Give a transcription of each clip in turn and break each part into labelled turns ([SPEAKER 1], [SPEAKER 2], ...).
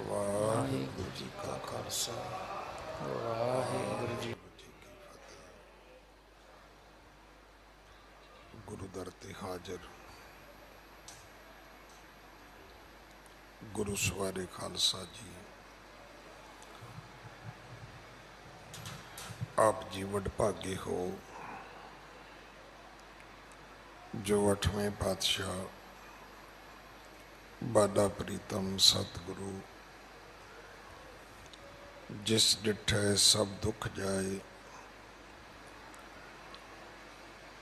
[SPEAKER 1] वाहिगुरु जी का खालसा वाहिगुरु जी
[SPEAKER 2] की फतेह। गुरु दर ते हाजिर गुरु सवारे खालसा जी, आप जी वडभागे हो जो 8वें पातशाह बाला प्रीतम सतगुरु जिस डिठे सब दुख जाए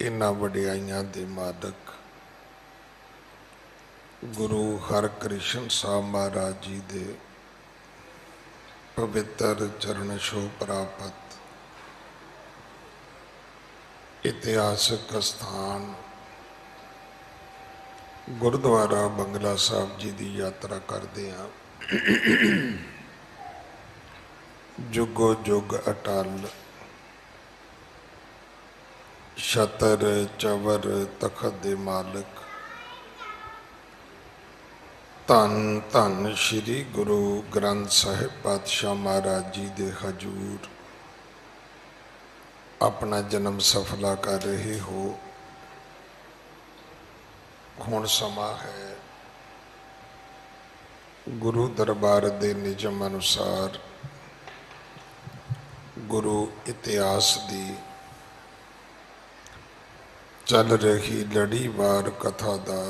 [SPEAKER 2] इन्हां वडियाइयां दे मालक गुरु हरकृष्ण साहब महाराज जी दे पवित्र चरण छो प्राप्त इतिहासक स्थान गुरुद्वारा बंगला साहब जी की यात्रा करते हैं। जुगो जुग अटल छतर चवर तखत दे मालक धन धन श्री गुरु ग्रंथ साहिब पातशाह महाराज जी दे हजूर अपना जन्म सफला कर रहे हो। हुण समा है गुरु दरबार दे निजम अनुसार गुरु इतिहास दी चल रही लड़ीवार कथा दा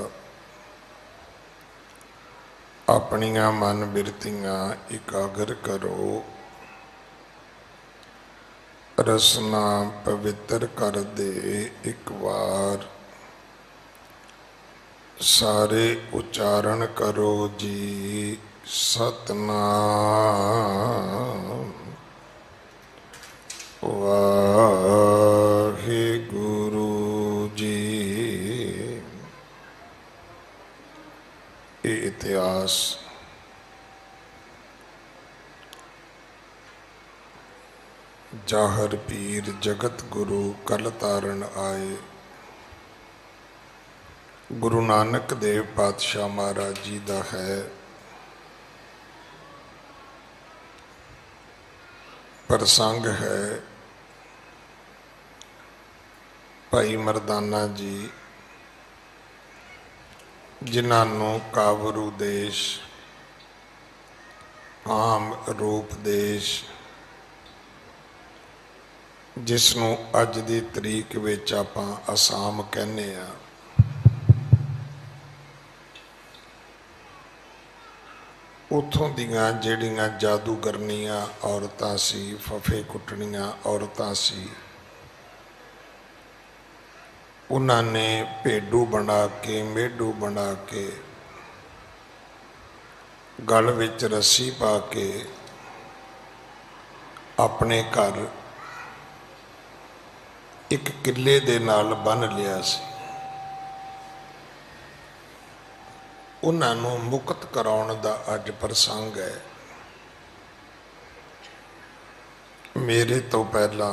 [SPEAKER 2] अपनियां मन बिरतियां इकागर करो, रसना पवित्र कर दे एक बार सारे उच्चारण करो जी सतनाम वाहिगुरु जी। ये इतिहास जाहर पीर जगत गुरु कल तारण आए गुरु नानक देव पातशाह महाराज जी का है। प्रसंग है भाई मरदाना जी जिन्हों कावरू देश आम रूप देश जिसनों अज की तरीक विच आपां आसाम कहने आ, उतों दियां जिहड़ियां जादूगरनियां औरतां सी फफे कुटनियां औरतां सी उन्होंने भेडू बना के मेढू बना के गल विच रस्सी पा के अपने घर एक किले दे नाल बन लिया सी। उन्होंने मुक्त कराउण दा अज प्रसंग है। मेरे तो पहला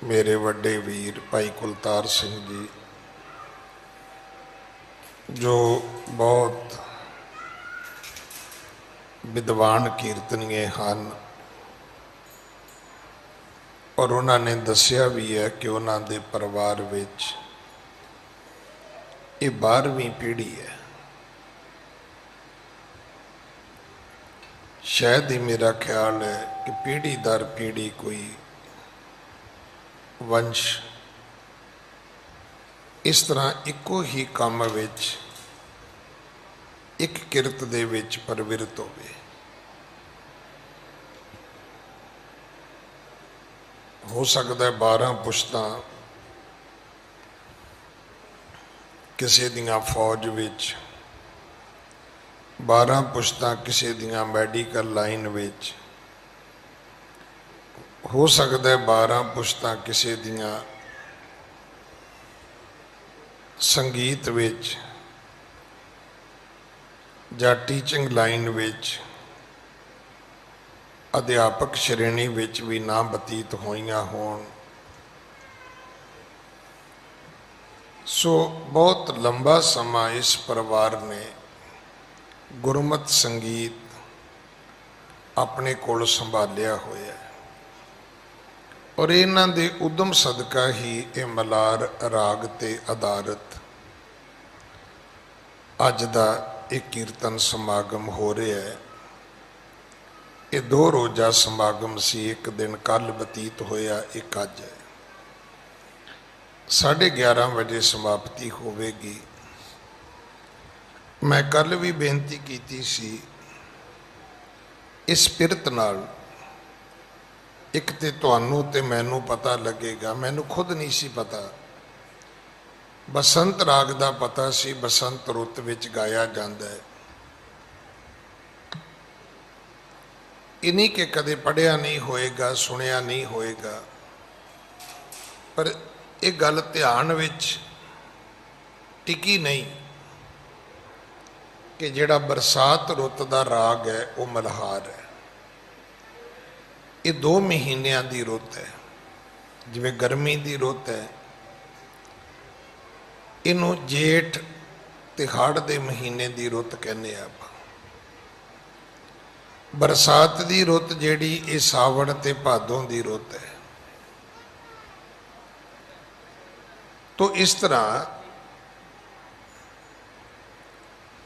[SPEAKER 2] मेरे वड्डे वीर भाई कुलतार सिंह जी जो बहुत विद्वान कीर्तनीय हैं और उन्होंने दसिया भी है कि उन्होंने परिवार विच ये 12वीं पीढ़ी है। शायद ही मेरा ख्याल है कि पीढ़ी दर पीढ़ी कोई वंश इस तरह इको ही काम विच एक किरत दे विच प्रवृत्त होवे। हो सकता है 12 पुश्तां किसी दियां फौज विच 12 पुश्तां किसी दियां मैडिकल लाइन विच हो सकता है 12 पुश्तां किसी दियां संगीत विच या टीचिंग लाइन विच अध्यापक श्रेणी विच भी ना बतीत होइयां होण। सो बहुत लंबा समा इस परिवार ने ਗੁਰਮਤਿ ਸੰਗੀਤ ਆਪਣੇ ਕੋਲ ਸੰਭਾਲਿਆ ਹੋਇਆ ਹੈ ਔਰ ਇਹਨਾਂ ਦੇ ਉਦਮ ਸਦਕਾ ਹੀ ਇਹ ਮਲਾਰ ਰਾਗ ਤੇ ਆਧਾਰਿਤ ਅੱਜ ਦਾ ਇਹ ਕੀਰਤਨ ਸਮਾਗਮ ਹੋ ਰਿਹਾ ਹੈ। ਇਹ 2 ਰੋਜ਼ਾ ਸਮਾਗਮ ਸੀ, ਇੱਕ ਦਿਨ ਕੱਲ ਬਤੀਤ ਹੋਇਆ, ਇੱਕ ਅੱਜ ਹੈ। 11:30 ਵਜੇ ਸਮਾਪਤੀ ਹੋਵੇਗੀ। ਮੈਂ ਕੱਲ ਵੀ ਬੇਨਤੀ ਕੀਤੀ ਸੀ, ਇਸ ਪਿਰਤ ਨਾਲ ਇੱਕ ਤੇ ਤੁਹਾਨੂੰ ਤੇ ਮੈਨੂੰ ਪਤਾ ਲੱਗੇਗਾ, ਮੈਨੂੰ ਖੁਦ ਨਹੀਂ ਸੀ ਪਤਾ। ਬਸੰਤ ਰਾਗ ਦਾ ਪਤਾ ਸੀ, ਬਸੰਤ ਰੁੱਤ ਵਿੱਚ ਗਾਇਆ ਜਾਂਦਾ ਹੈ। ਇਹ ਨਹੀਂ ਕਿ ਕਦੇ ਪੜ੍ਹਿਆ ਨਹੀਂ ਹੋਏਗਾ, ਸੁਣਿਆ ਨਹੀਂ ਹੋਏਗਾ, ਪਰ ਇਹ ਗੱਲ ਧਿਆਨ ਵਿੱਚ ਟਿਕੀ ਨਹੀਂ ਕਿ ਜਿਹੜਾ ਬਰਸਾਤ ਰੁੱਤ ਦਾ ਰਾਗ ਹੈ ਉਹ ਮਲਹਾਰ ਹੈ। ਇਹ 2 ਮਹੀਨਿਆਂ ਦੀ ਰੁੱਤ ਹੈ। ਜਿਵੇਂ ਗਰਮੀ ਦੀ ਰੁੱਤ ਹੈ, ਇਹਨੂੰ ਜੇਠ ਤੇ ਹਾੜ ਦੇ ਮਹੀਨੇ ਦੀ ਰੁੱਤ ਕਹਿੰਦੇ ਆ। ਬਰਸਾਤ ਦੀ ਰੁੱਤ ਜਿਹੜੀ ਇਹ ਸਾਵਣ ਤੇ ਭਾਦੋਂ ਦੀ ਰੁੱਤ ਹੈ। ਤੋ ਇਸ ਤਰ੍ਹਾਂ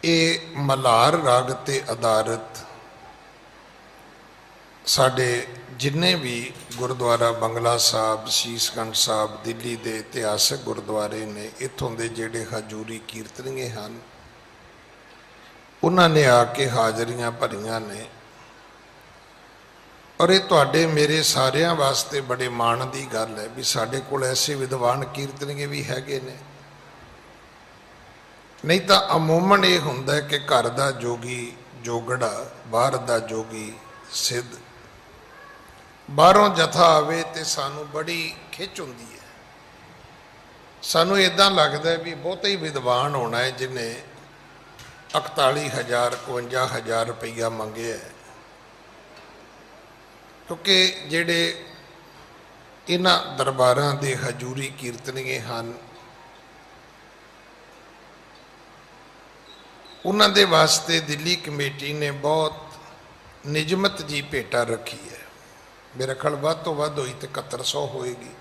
[SPEAKER 2] ਇਹ ਮਲਾਰ ਰਾਗ ਤੇ ਆਧਾਰਿਤ ਸਾਡੇ ਜਿੰਨੇ ਵੀ ਗੁਰਦੁਆਰਾ ਬੰਗਲਾ ਸਾਹਿਬ, ਸੀਸਗੰਜ ਸਾਹਿਬ, ਦਿੱਲੀ ਦੇ ਇਤਿਹਾਸਕ ਗੁਰਦੁਆਰੇ ਨੇ, ਇੱਥੋਂ ਦੇ ਜਿਹੜੇ ਹਜੂਰੀ ਕੀਰਤਨੀਏ ਹਨ, ਉਹਨਾਂ ਨੇ ਆ ਕੇ ਹਾਜ਼ਰੀਆਂ ਭਰੀਆਂ ਨੇ। ਔਰ ਇਹ ਤੁਹਾਡੇ ਮੇਰੇ ਸਾਰਿਆਂ ਵਾਸਤੇ ਬੜੇ ਮਾਣ ਦੀ ਗੱਲ ਹੈ ਵੀ ਸਾਡੇ ਕੋਲ ਐਸੇ ਵਿਦਵਾਨ ਕੀਰਤਨੀਏ ਵੀ ਹੈਗੇ ਨੇ। ਨਹੀਂ ਤਾਂ ਅਮੂਮਨ ਇਹ ਹੁੰਦਾ ਹੈ ਕਿ ਘਰ ਦਾ ਜੋਗੀ ਜੋਗੜਾ, ਬਾਹਰ ਦਾ ਜੋਗੀ ਸਿੱਧ। ਬਾਹਰੋਂ ਜਥਾ ਆਵੇ ਤੇ ਸਾਨੂੰ ਬੜੀ ਖਿੱਚ ਹੁੰਦੀ ਹੈ। ਸਾਨੂੰ ਇਦਾਂ ਲੱਗਦਾ ਵੀ ਬਹੁਤਾ ਹੀ ਵਿਦਵਾਨ ਹੋਣਾ ਹੈ ਜਿਹਨੇ 41,000 52,000 ਰੁਪਈਆ ਮੰਗਿਆ ਹੈ। ਕਿਉਂਕਿ ਜਿਹੜੇ ਇਹਨਾਂ ਦਰਬਾਰਾਂ ਦੇ ਹਜੂਰੀ ਕੀਰਤਨੀਏ ਹਨ, ਉਹਨਾਂ ਦੇ ਵਾਸਤੇ ਦਿੱਲੀ ਕਮੇਟੀ ਨੇ ਬਹੁਤ ਨਿਯਮਤ ਜੀ ਭੇਟਾ ਰੱਖੀ ਹੈ। ਮੇਰੇ ਖਿਆਲ ਵੱਧ ਤੋਂ ਵੱਧ ਹੋਈ ਤੇ 7100 ਹੋਏਗੀ।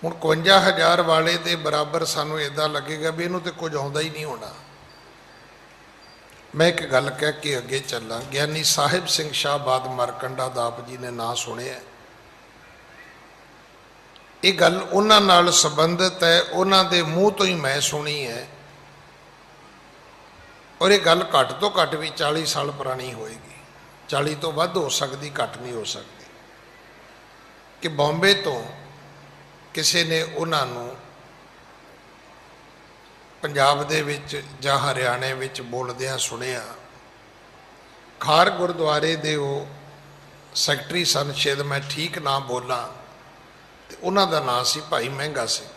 [SPEAKER 2] ਹੁਣ 52,000 ਵਾਲੇ ਦੇ ਬਰਾਬਰ ਸਾਨੂੰ ਇੱਦਾਂ ਲੱਗੇਗਾ ਵੀ ਇਹਨੂੰ ਤੇ ਕੁਝ ਆਉਂਦਾ ਹੀ ਨਹੀਂ ਹੋਣਾ। ਮੈਂ ਇੱਕ ਗੱਲ ਕਹਿ ਕੇ ਅੱਗੇ ਚੱਲਾਂ। ਗਿਆਨੀ ਸਾਹਿਬ ਸਿੰਘ ਸ਼ਾਹਬਾਦ ਮਰਕੰਡਾ ਦਾ ਆਪ ਜੀ ਨੇ ਨਾਂ ਸੁਣਿਆ। ਇਹ ਗੱਲ ਉਹਨਾਂ ਨਾਲ ਸੰਬੰਧਿਤ ਹੈ, ਉਹਨਾਂ ਦੇ ਮੂੰਹ ਤੋਂ ਹੀ ਮੈਂ ਸੁਣੀ ਹੈ। ਔਰ ਇਹ ਗੱਲ ਘੱਟ ਤੋਂ ਘੱਟ ਵੀ 40 ਸਾਲ ਪੁਰਾਣੀ ਹੋਏਗੀ। 40 ਤੋਂ ਵੱਧ ਹੋ ਸਕਦੀ, ਘੱਟ ਨਹੀਂ ਹੋ ਸਕਦੀ। ਕਿ ਬੰਬੇ ਤੋਂ ਕਿਸੇ ਨੇ ਉਹਨਾਂ ਨੂੰ ਪੰਜਾਬ ਦੇ ਵਿੱਚ ਜਾਂ ਹਰਿਆਣੇ ਵਿੱਚ ਬੋਲਦਿਆਂ ਸੁਣਿਆ। ਖਾਰ ਗੁਰਦੁਆਰੇ ਦੇ ਉਹ ਸੈਕਟਰੀ ਸਨ, ਸ਼ਾਇਦ ਮੈਂ ਠੀਕ ਨਾ ਬੋਲਾਂ, ਤੇ ਉਹਨਾਂ ਦਾ ਨਾਂ ਸੀ ਭਾਈ ਮਹਿੰਗਾ ਸਿੰਘ।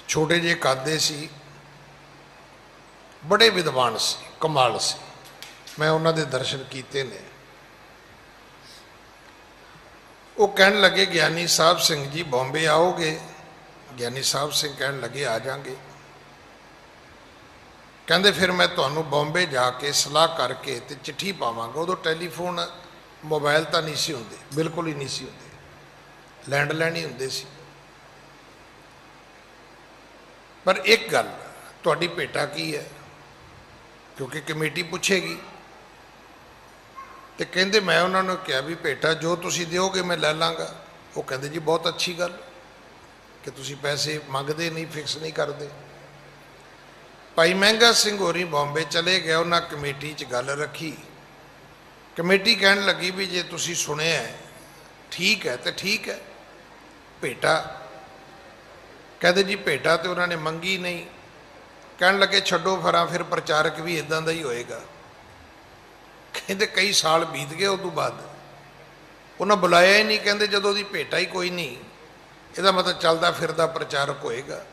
[SPEAKER 2] ਛੋਟੇ ਜਿਹੇ ਕਾਦੇ ਸੀ, ਬੜੇ ਵਿਦਵਾਨ ਸੀ, ਕਮਾਲ ਸੀ। ਮੈਂ ਉਹਨਾਂ ਦੇ ਦਰਸ਼ਨ ਕੀਤੇ ਨੇ। ਉਹ ਕਹਿਣ ਲੱਗੇ ਗਿਆਨੀ ਸਾਹਿਬ ਸਿੰਘ ਜੀ ਬੰਬੇ ਆਓਗੇ? ਗਿਆਨੀ ਸਾਹਿਬ ਸਿੰਘ ਕਹਿਣ ਲੱਗੇ ਆ ਜਾਾਂਗੇ। ਕਹਿੰਦੇ ਫਿਰ ਮੈਂ ਤੁਹਾਨੂੰ ਬੰਬੇ ਜਾ ਕੇ ਸਲਾਹ ਕਰਕੇ ਤੇ ਚਿੱਠੀ ਪਾਵਾਂਗਾ। ਉਦੋਂ ਟੈਲੀਫੋਨ, ਮੋਬਾਈਲ ਤਾਂ ਨਹੀਂ ਸੀ ਹੁੰਦੇ, ਬਿਲਕੁਲ ਹੀ ਨਹੀਂ ਸੀ ਹੁੰਦੇ, ਲੈਂਡਲਾਈਨ ਹੀ ਹੁੰਦੇ ਸੀ। ਪਰ ਇੱਕ ਗੱਲ, ਤੁਹਾਡੀ ਭੇਟਾ ਕੀ ਹੈ? ਕਿਉਂਕਿ ਕਮੇਟੀ ਪੁੱਛੇਗੀ। ਤੇ ਕਹਿੰਦੇ ਮੈਂ ਉਹਨਾਂ ਨੂੰ ਕਿਹਾ ਵੀ ਭੇਟਾ ਜੋ ਤੁਸੀਂ ਦਿਓਗੇ ਮੈਂ ਲੈ ਲਾਂਗਾ। ਉਹ ਕਹਿੰਦੇ ਜੀ ਬਹੁਤ ਅੱਛੀ ਗੱਲ ਕਿ ਤੁਸੀਂ ਪੈਸੇ ਮੰਗਦੇ ਨਹੀਂ, ਫਿਕਸ ਨਹੀਂ ਕਰਦੇ। ਭਾਈ ਮਹਿੰਗਾ ਸਿੰਘ ਹੋਰੀ ਬੰਬੇ ਚਲੇ ਗਏ। ਉਹਨਾਂ ਕਮੇਟੀ 'ਚ ਗੱਲ ਰੱਖੀ। ਕਮੇਟੀ ਕਹਿਣ ਲੱਗੀ ਵੀ ਜੇ ਤੁਸੀਂ ਸੁਣਿਆ ਠੀਕ ਹੈ ਤੇ ਠੀਕ ਹੈ, ਭੇਟਾ। ਕਹਿੰਦੇ ਜੀ ਭੇਟਾ ਤੇ ਉਹਨਾਂ ਨੇ ਮੰਗੀ ਨਹੀਂ। ਕਹਿਣ ਲੱਗੇ ਛੱਡੋ ਫਰਾਂ, ਫਿਰ ਪ੍ਰਚਾਰਕ ਵੀ ਇਦਾਂ ਦਾ ਹੀ ਹੋਏਗਾ। ਕਹਿੰਦੇ ਕਈ ਸਾਲ ਬੀਤ ਗਏ, ਉਸ ਤੋਂ ਬਾਅਦ ਉਹਨਾਂ ਬੁਲਾਇਆ ਹੀ ਨਹੀਂ। ਕਹਿੰਦੇ ਜਦੋਂ ਦੀ ਭੇਟਾ ਹੀ ਕੋਈ ਨਹੀਂ, ਇਹਦਾ ਮਤਲਬ ਚੱਲਦਾ ਫਿਰਦਾ ਪ੍ਰਚਾਰਕ ਹੋਏਗਾ।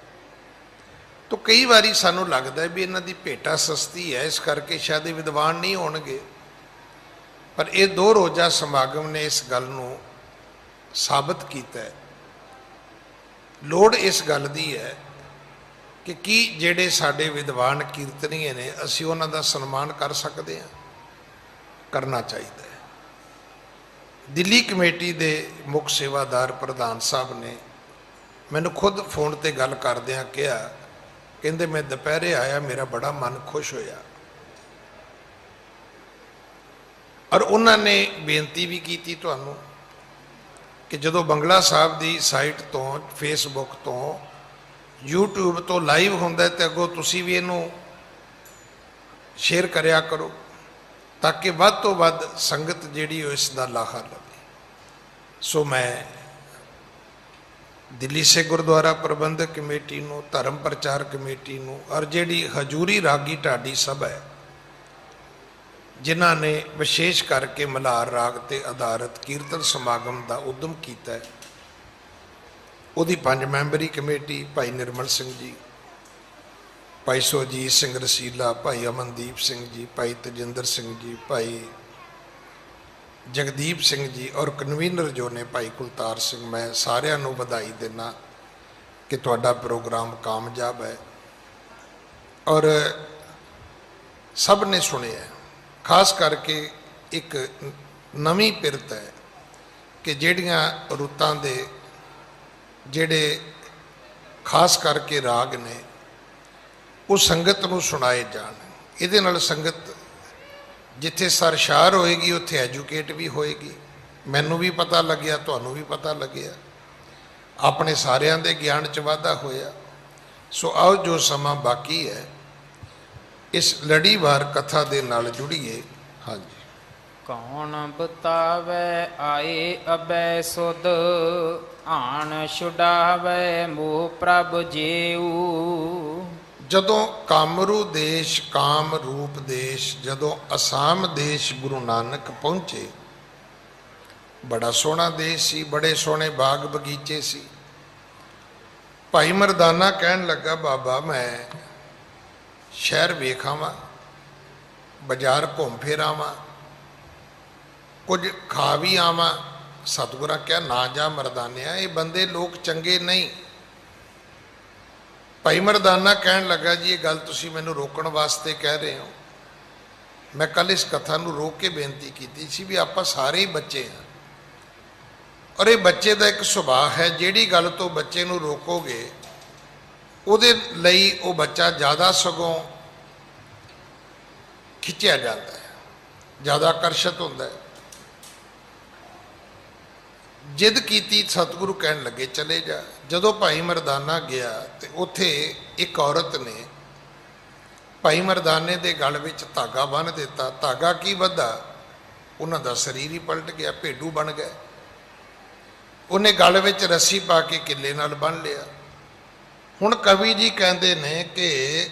[SPEAKER 2] ਤਾਂ ਕਈ ਵਾਰੀ ਸਾਨੂੰ ਲੱਗਦਾ ਵੀ ਇਹਨਾਂ ਦੀ ਭੇਟਾ ਸਸਤੀ ਹੈ, ਇਸ ਕਰਕੇ ਸ਼ਾਇਦ ਇਹ ਵਿਦਵਾਨ ਨਹੀਂ ਹੋਣਗੇ। ਪਰ ਇਹ 2 ਰੋਜ਼ਾ ਸਮਾਗਮ ਨੇ ਇਸ ਗੱਲ ਨੂੰ ਸਾਬਤ ਕੀਤਾ ਹੈ। ਲੋੜ ਇਸ ਗੱਲ ਦੀ ਹੈ कि की ਜਿਹੜੇ ਸਾਡੇ ਵਿਦਵਾਨ ਕੀਰਤਨੀਏ ਨੇ ਅਸੀਂ ਉਹਨਾਂ ਦਾ ਸਨਮਾਨ ਕਰ ਸਕਦੇ ਹਾਂ, ਕਰਨਾ ਚਾਹੀਦਾ ਹੈ। ਦਿੱਲੀ ਕਮੇਟੀ ਦੇ ਮੁੱਖ ਸੇਵਾਦਾਰ ਪ੍ਰਧਾਨ ਸਾਹਿਬ ਨੇ ਮੈਨੂੰ ਖੁਦ ਫੋਨ ਤੇ ਗੱਲ ਕਰਦਿਆਂ ਕਿਹਾ, ਕਹਿੰਦੇ ਮੈਂ ਦੁਪਹਿਰੇ ਆਇਆ, ਮੇਰਾ ਬੜਾ ਮਨ ਖੁਸ਼ ਹੋਇਆ। ਔਰ ਉਹਨਾਂ ਨੇ ਬੇਨਤੀ ਵੀ ਕੀਤੀ ਤੁਹਾਨੂੰ ਕਿ ਜਦੋਂ ਬੰਗਲਾ ਸਾਹਿਬ ਦੀ ਸਾਈਟ ਤੋਂ, ਫੇਸਬੁੱਕ ਤੋਂ, YouTube ਤੋਂ ਲਾਈਵ ਹੁੰਦਾ ਤੇ ਅੱਗੋਂ ਤੁਸੀਂ ਵੀ ਇਹਨੂੰ ਸ਼ੇਅਰ ਕਰਿਆ ਕਰੋ ਤਾਂ ਕਿ ਵੱਧ ਤੋਂ ਵੱਧ ਸੰਗਤ ਜਿਹੜੀ ਉਹ ਇਸ ਦਾ ਲਾਹਾ ਲਵੇ। ਸੋ ਮੈਂ ਦਿੱਲੀ ਸੇ ਗੁਰਦੁਆਰਾ ਪ੍ਰਬੰਧਕ ਕਮੇਟੀ ਨੂੰ, ਧਰਮ ਪ੍ਰਚਾਰ ਕਮੇਟੀ ਨੂੰ, ਔਰ ਜਿਹੜੀ ਹਜੂਰੀ ਰਾਗੀ ਢਾਡੀ ਸਭਾ ਹੈ ਜਿਨ੍ਹਾਂ ਨੇ ਵਿਸ਼ੇਸ਼ ਕਰਕੇ ਮਲ੍ਹਾਰ ਰਾਗ ਤੇ ਆਧਾਰਿਤ ਕੀਰਤਨ ਸਮਾਗਮ ਦਾ ਉਦਮ ਕੀਤਾ ਹੈ, ਉਹਦੀ 5 ਮੈਂਬਰੀ ਕਮੇਟੀ ਭਾਈ ਨਿਰਮਲ ਸਿੰਘ ਜੀ, ਭਾਈ ਸੁਰਜੀਤ ਸਿੰਘ ਰਸੀਲਾ, ਭਾਈ ਅਮਨਦੀਪ ਸਿੰਘ ਜੀ, ਭਾਈ ਤਜਿੰਦਰ ਸਿੰਘ ਜੀ, ਭਾਈ ਜਗਦੀਪ ਸਿੰਘ ਜੀ ਔਰ ਕਨਵੀਨਰ ਜੋ ਨੇ ਭਾਈ ਕੁਲਤਾਰ ਸਿੰਘ, ਮੈਂ ਸਾਰਿਆਂ ਨੂੰ ਵਧਾਈ ਦਿੰਦਾ ਕਿ ਤੁਹਾਡਾ ਪ੍ਰੋਗਰਾਮ ਕਾਮਯਾਬ ਹੈ ਔਰ ਸਭ ਨੇ ਸੁਣਿਆ। ਖਾਸ ਕਰਕੇ ਇੱਕ ਨਵੀਂ ਪਿਰਤ ਹੈ ਕਿ ਜਿਹੜੀਆਂ ਰੁੱਤਾਂ ਦੇ ਜਿਹੜੇ ਖਾਸ ਕਰਕੇ ਰਾਗ ਨੇ ਉਹ ਸੰਗਤ ਨੂੰ ਸੁਣਾਏ ਜਾਣ। ਇਹਦੇ ਨਾਲ ਸੰਗਤ ਜਿੱਥੇ ਸਰਸ਼ਾਰ ਹੋਏਗੀ ਉੱਥੇ ਐਜੂਕੇਟ ਵੀ ਹੋਏਗੀ। ਮੈਨੂੰ ਵੀ ਪਤਾ ਲੱਗਿਆ, ਤੁਹਾਨੂੰ ਵੀ ਪਤਾ ਲੱਗਿਆ, ਆਪਣੇ ਸਾਰਿਆਂ ਦੇ ਗਿਆਨ 'ਚ ਵਾਧਾ ਹੋਇਆ। ਸੋ ਆਓ ਜੋ ਸਮਾਂ ਬਾਕੀ ਹੈ ਇਸ ਲੜੀਵਾਰ ਕਥਾ ਦੇ ਨਾਲ ਜੁੜੀਏ। ਹਾਂਜੀ।
[SPEAKER 1] ਕੌਣ ਬਤਾਵੇ ਆਏ ਅਬੈ ਸੁਧ, ਆਣ ਛੁਡਾਵੇ ਮੋਹ ਪ੍ਰਭ ਜੀਉ।
[SPEAKER 2] ਜਦੋਂ ਕਾਮਰੂ ਦੇਸ਼, ਕਾਮ ਰੂਪ ਦੇਸ਼, ਜਦੋਂ ਅਸਾਮ ਦੇਸ਼ ਗੁਰੂ ਨਾਨਕ ਪਹੁੰਚੇ, ਬੜਾ ਸੋਹਣਾ ਦੇਸ਼ ਸੀ, ਬੜੇ ਸੋਹਣੇ ਬਾਗ ਬਗੀਚੇ ਸੀ। ਭਾਈ ਮਰਦਾਨਾ ਕਹਿਣ ਲੱਗਾ, ਬਾਬਾ ਮੈਂ ਸ਼ਹਿਰ ਵੇਖ ਆਵਾਂ, ਬਾਜ਼ਾਰ ਘੁੰਮ ਫਿਰ ਆਵਾਂ, ਕੁਝ ਖਾ ਵੀ ਆਵਾਂ। ਸਤਿਗੁਰਾਂ ਕਿਹਾ ਨਾ ਜਾ ਮਰਦਾਨਿਆ, ਇਹ ਬੰਦੇ ਲੋਕ ਚੰਗੇ ਨਹੀਂ। ਭਾਈ ਮਰਦਾਨਾ ਕਹਿਣ ਲੱਗਾ, ਜੀ ਇਹ ਗੱਲ ਤੁਸੀਂ ਮੈਨੂੰ ਰੋਕਣ ਵਾਸਤੇ ਕਹਿ ਰਹੇ ਹੋ। ਮੈਂ ਕੱਲ ਇਸ ਕਥਾ ਨੂੰ ਰੋਕ ਕੇ ਬੇਨਤੀ ਕੀਤੀ ਸੀ ਵੀ ਆਪਾਂ ਸਾਰੇ ਹੀ ਬੱਚੇ ਹਾਂ ਔਰ ਇਹ ਬੱਚੇ ਦਾ ਇੱਕ ਸੁਭਾਅ ਹੈ, ਜਿਹੜੀ ਗੱਲ ਤੋਂ ਬੱਚੇ ਨੂੰ ਰੋਕੋਗੇ ਉਹਦੇ ਲਈ ਉਹ ਬੱਚਾ ਜ਼ਿਆਦਾ ਸਗੋਂ ਖਿੱਚਿਆ ਜਾਂਦਾ ਹੈ, ਜ਼ਿਆਦਾ ਆਕਰਸ਼ਿਤ ਹੁੰਦਾ ਹੈ। ਜਿੱਦ ਕੀਤੀ, ਸਤਿਗੁਰੂ ਕਹਿਣ ਲੱਗੇ ਚਲੇ ਜਾ। ਜਦੋਂ ਭਾਈ ਮਰਦਾਨਾ ਗਿਆ ਤੇ ਉੱਥੇ ਇੱਕ ਔਰਤ ਨੇ ਭਾਈ ਮਰਦਾਨੇ ਦੇ ਗਲ ਵਿੱਚ ਧਾਗਾ ਬੰਨ੍ਹ ਦਿੱਤਾ। ਧਾਗਾ ਕੀ ਬੱਧਾ, ਉਹਨਾਂ ਦਾ ਸਰੀਰ ਹੀ ਪਲਟ ਗਿਆ, ਭੇਡੂ ਬਣ ਗਏ। ਉਹਨੇ ਗਲ ਵਿੱਚ ਰੱਸੀ ਪਾ ਕੇ ਕਿੱਲੇ ਨਾਲ ਬੰਨ੍ਹ ਲਿਆ। ਹੁਣ ਕਵੀ ਜੀ ਕਹਿੰਦੇ ਨੇ ਕਿ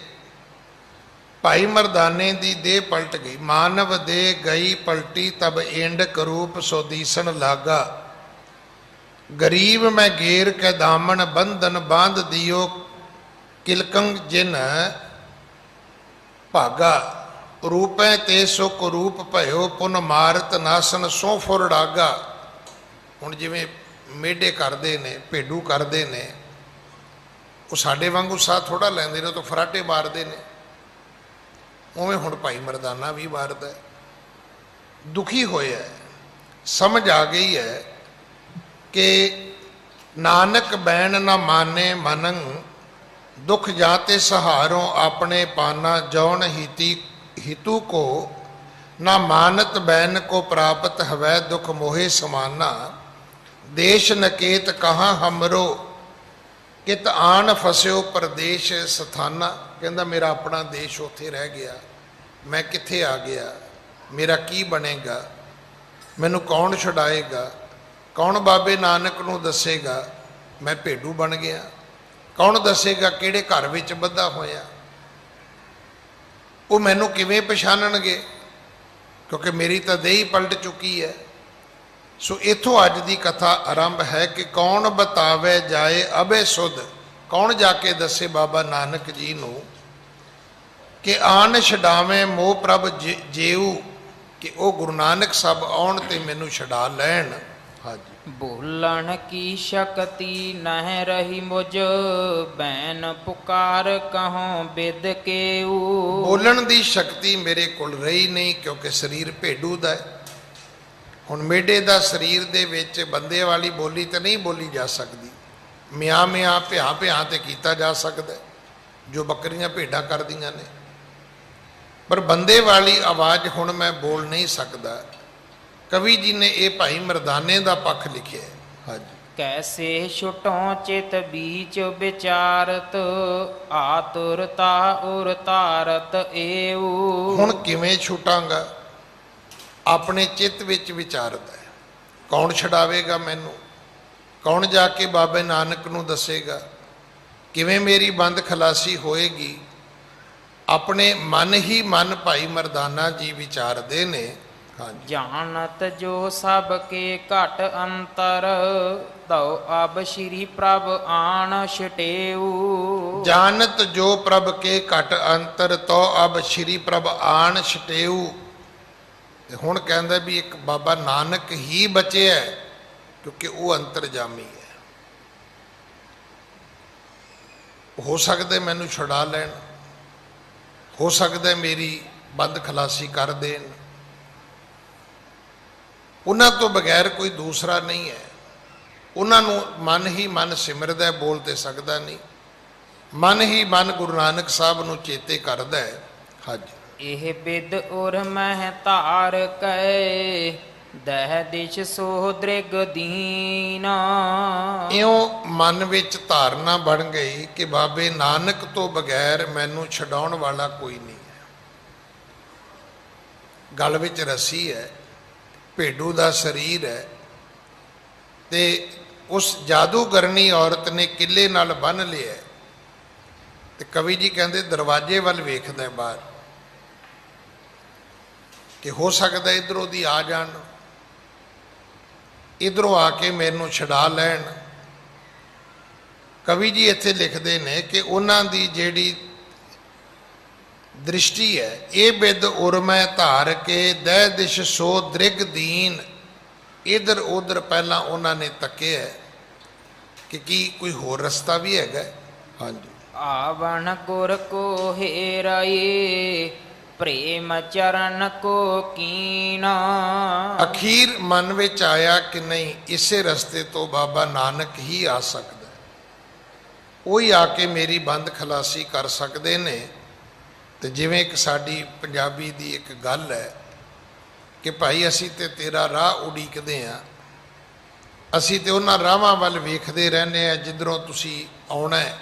[SPEAKER 2] ਭਾਈ ਮਰਦਾਨੇ ਦੀ ਦੇਹ ਪਲਟ ਗਈ। ਮਾਨਵ ਦੇ ਗਈ ਪਲਟੀ ਤਬ ਏਂਡ ਕਰੂਪ ਸੋ ਦੀਸਣ ਲਾਗਾ। ਗਰੀਬ ਮੈਂ ਗੇਰ ਕੇ ਦਾਮਨ ਬੰਧਨ ਬਾਂਧ ਦਿਓ ਕਿਲਕੰਗ ਜਿਨ ਭਾਗਾ। ਰੂਪੈ ਤੇ ਸੋ ਕੁਰੂਪ ਭਇਓ ਪੁਨ ਮਾਰਤ ਨਾਸਨ ਸੋ ਫੁਰੜਾਗਾ। ਹੁਣ ਜਿਵੇਂ ਮੇਢੇ ਕਰਦੇ ਨੇ, ਭੇਡੂ ਕਰਦੇ ਨੇ, ਉਹ ਸਾਡੇ ਵਾਂਗੂ ਸਾਹ ਥੋੜਾ ਲੈਂਦੇ ਨੇ, ਉਹ ਤਾਂ ਫਰਾਟੇ ਮਾਰਦੇ ਨੇ। ਉਵੇਂ ਹੁਣ ਭਾਈ ਮਰਦਾਨਾ ਵੀ ਮਾਰਦਾ, ਦੁਖੀ ਹੋਇਆ। ਸਮਝ ਆ ਗਈ ਹੈ ਕਿ ਨਾਨਕ ਬੈਣ ਨਾ ਮਾਨੇ ਮਨੰ, ਦੁਖ ਜਾਤੇ ਸਹਾਰੋਂ ਆਪਣੇ ਪਾਨਾ। ਜੌਨ ਹਿਤੂ ਕੋ ਨਾ ਮਾਨਤ ਬੈਨ ਕੋ ਪ੍ਰਾਪਤ ਹਵੈ, ਦੁਖ ਮੋਹੇ ਸਮਾਨਾ। ਦੇਸ਼ ਨਕੇਤ ਕਹਾਂ ਹਮਰੋ ਕਿਤ ਆਣ ਫਸਿਓ ਪਰਦੇਸ਼ ਸਥਾਨਾ। ਕਹਿੰਦਾ ਮੇਰਾ ਆਪਣਾ ਦੇਸ਼ ਉੱਥੇ ਰਹਿ ਗਿਆ, ਮੈਂ ਕਿੱਥੇ ਆ ਗਿਆ, ਮੇਰਾ ਕੀ ਬਣੇਗਾ, ਮੈਨੂੰ ਕੌਣ ਛੁਡਾਏਗਾ, ਕੌਣ ਬਾਬੇ ਨਾਨਕ ਨੂੰ ਦੱਸੇਗਾ ਮੈਂ ਭੇਡੂ ਬਣ ਗਿਆ, ਕੌਣ ਦੱਸੇਗਾ ਕਿਹੜੇ ਘਰ ਵਿੱਚ ਬੱਧਾ ਹੋਇਆ, ਉਹ ਮੈਨੂੰ ਕਿਵੇਂ ਪਛਾਣਨਗੇ, ਕਿਉਂਕਿ ਮੇਰੀ ਤਾਂ ਦੇਹ ਹੀ ਪਲਟ ਚੁੱਕੀ ਹੈ। ਸੋ ਇੱਥੋਂ ਅੱਜ ਦੀ ਕਥਾ ਆਰੰਭ ਹੈ ਕਿ ਕੌਣ ਬਤਾਵੇ ਜਾਏ ਅਬੇ ਸੁਧ। ਕੌਣ ਜਾ ਕੇ ਦੱਸੇ ਬਾਬਾ ਨਾਨਕ ਜੀ ਨੂੰ ਕਿ ਆਣ ਛਡਾਵੇਂ ਮੋਹ ਪ੍ਰਭ ਜੀਉ, ਕਿ ਉਹ ਗੁਰੂ ਨਾਨਕ ਸਾਹਿਬ ਆਉਣ ਤੇ ਮੈਨੂੰ ਛਡਾ ਲੈਣ। ਹਾਂਜੀ।
[SPEAKER 1] बोलन की शक्ति नह रही मुझ, बैन पुकार कहों बिद केऊ।
[SPEAKER 2] ਬੋਲਣ ਦੀ ਸ਼ਕਤੀ ਮੇਰੇ ਕੋਲ ਰਹੀ ਨਹੀਂ, ਕਿਉਂਕਿ ਸਰੀਰ ਭੇਡੂ ਦਾ ਹੈ। ਹੁਣ ਮੇਢੇ ਦਾ ਸਰੀਰ ਦੇ ਵਿੱਚ ਬੰਦੇ ਵਾਲੀ ਬੋਲੀ ਤਾਂ ਨਹੀਂ ਬੋਲੀ ਜਾ ਸਕਦੀ। ਮਿਆਂ ਮਿਆਂ ਭਿਆਂ ਭਿਆਂ ਤੇ ਕੀਤਾ ਜਾ ਸਕਦਾ ਜੋ ਬੱਕਰੀਆਂ ਭੇਡਾਂ ਕਰਦੀਆਂ ਨੇ, ਪਰ ਬੰਦੇ ਵਾਲੀ ਆਵਾਜ਼ ਹੁਣ ਮੈਂ ਬੋਲ ਨਹੀਂ ਸਕਦਾ। ਕਵੀ ਜੀ ਨੇ ਇਹ ਭਾਈ ਮਰਦਾਨੇ ਦਾ ਪੱਖ ਲਿਖਿਆ। ਹਾਂਜੀ।
[SPEAKER 1] कैसे छुटों चित बीच विचारत, आतुरता उर तारत एऊ।
[SPEAKER 2] ਹੁਣ ਕਿਵੇਂ ਛੁਟਾਂਗਾ? ਆਪਣੇ ਚਿੱਤ ਵਿੱਚ ਵਿਚਾਰਦਾ ਹੈ। ਕੌਣ ਛਡਾਵੇਗਾ ਮੈਨੂੰ? ਕੌਣ ਜਾ ਕੇ ਬਾਬੇ ਨਾਨਕ ਨੂੰ ਦੱਸੇਗਾ? ਕਿਵੇਂ ਮੇਰੀ ਬੰਦ ਖਲਾਸੀ ਹੋਏਗੀ? ਆਪਣੇ ਮਨ ਹੀ ਮਨ ਭਾਈ ਮਰਦਾਨਾ ਜੀ ਵਿਚਾਰਦੇ ਨੇ। ਹਾਂਜੀ।
[SPEAKER 1] जानत जो सब के घट अंतर, तौ अब श्री प्रभ आन छटेऊ।
[SPEAKER 2] ਜਾਣਤ ਜੋ ਪ੍ਰਭ ਕੇ ਘਟ ਅੰਤਰ, ਤੋ ਅਬ ਸ਼੍ਰੀ ਪ੍ਰਭ ਆਣ ਛਟੇਊ। ਤੇ ਹੁਣ ਕਹਿੰਦਾ ਵੀ ਇੱਕ ਬਾਬਾ ਨਾਨਕ ਹੀ ਬਚਿਆ, ਕਿਉਂਕਿ ਉਹ ਅੰਤਰਜਾਮੀ ਹੈ। ਹੋ ਸਕਦਾ ਮੈਨੂੰ ਛੁਡਾ ਲੈਣ, ਹੋ ਸਕਦਾ ਮੇਰੀ ਬੰਦ ਖਲਾਸੀ ਕਰ ਦੇਣ। ਉਹਨਾਂ ਤੋਂ ਬਗੈਰ ਕੋਈ ਦੂਸਰਾ ਨਹੀਂ ਹੈ। ਉਹਨਾਂ ਨੂੰ ਮਨ ਹੀ ਮਨ ਸਿਮਰਦਾ, ਬੋਲ ਤੇ ਸਕਦਾ ਨਹੀਂ। ਮਨ ਹੀ ਮਨ ਗੁਰੂ ਨਾਨਕ ਸਾਹਿਬ ਨੂੰ ਚੇਤੇ ਕਰਦਾ ਹੈ। ਹਾਂਜੀ।
[SPEAKER 1] ਇਹ ਬਿਦ ਉਰ ਮਹਿ ਧਾਰ ਕੈ, ਦਹਿ ਦਿਸ਼ ਸੋ ਦ੍ਰਿਗ ਦੀਨਾ।
[SPEAKER 2] ਇਉਂ ਮਨ ਵਿੱਚ ਧਾਰਨਾ ਬਣ ਗਈ ਕਿ ਬਾਬੇ ਨਾਨਕ ਤੋਂ ਬਗੈਰ ਮੈਨੂੰ ਛਡਾਉਣ ਵਾਲਾ ਕੋਈ ਨਹੀਂ ਹੈ। ਗਲ ਵਿੱਚ ਰੱਸੀ ਹੈ, ਭੇਡੂ ਦਾ ਸਰੀਰ ਹੈ, ਤੇ ਉਸ ਜਾਦੂਗਰਨੀ ਔਰਤ ਨੇ ਕਿੱਲੇ ਨਾਲ ਬੰਨ੍ਹ ਲਿਆ। ਤੇ ਕਵੀ ਜੀ ਕਹਿੰਦੇ ਦਰਵਾਜ਼ੇ ਵੱਲ ਵੇਖਦਾ ਬਾਹਰ ਕਿ ਹੋ ਸਕਦਾ ਇਧਰੋਂ ਦੀ ਆ ਜਾਣ, ਇਧਰੋਂ ਆ ਕੇ ਮੈਨੂੰ ਛਡਾ ਲੈਣ। ਕਵੀ ਜੀ ਇੱਥੇ ਲਿਖਦੇ ਨੇ ਕਿ ਉਹਨਾਂ ਦੀ ਜਿਹੜੀ ਦ੍ਰਿਸ਼ਟੀ ਹੈ, ਇਹ ਬਿਦ ਉਰਮੈ ਧਾਰ ਕੇ ਦਹਿ ਦਿਸ਼ ਸੋ ਦ੍ਰਿਗ ਦੀਨ। ਇਧਰ ਉਧਰ ਪਹਿਲਾਂ ਉਹਨਾਂ ਨੇ ਤੱਕਿਆ ਕਿ ਕੀ ਕੋਈ ਹੋਰ ਰਸਤਾ ਵੀ ਹੈਗਾ। ਹਾਂਜੀ।
[SPEAKER 1] ਆਵਣ ਗੁਰ ਕੋ ਹੇਰਾਏ, ਪ੍ਰੇਮ ਚਰਨ ਕੋ ਕੀਨਾ।
[SPEAKER 2] ਅਖੀਰ ਮਨ ਵਿੱਚ ਆਇਆ ਕਿ ਨਹੀਂ, ਇਸੇ ਰਸਤੇ ਤੋਂ ਬਾਬਾ ਨਾਨਕ ਹੀ ਆ ਸਕਦਾ, ਉਹੀ ਆ ਕੇ ਮੇਰੀ ਬੰਦ ਖਲਾਸੀ ਕਰ ਸਕਦੇ ਨੇ। ਤੇ ਜਿਵੇਂ ਇੱਕ ਸਾਡੀ ਪੰਜਾਬੀ ਦੀ ਇੱਕ ਗੱਲ ਹੈ ਕਿ ਭਾਈ ਅਸੀਂ ਤੇ ਤੇਰਾ ਰਾਹ ਉਡੀਕਦੇ ਹਾਂ, ਅਸੀਂ ਤੇ ਉਹਨਾਂ ਰਾਹਾਂ ਵੱਲ ਵੇਖਦੇ ਰਹਿੰਦੇ ਹਾਂ ਜਿੱਧਰੋਂ ਤੁਸੀਂ ਆਉਣਾ ਹੈ।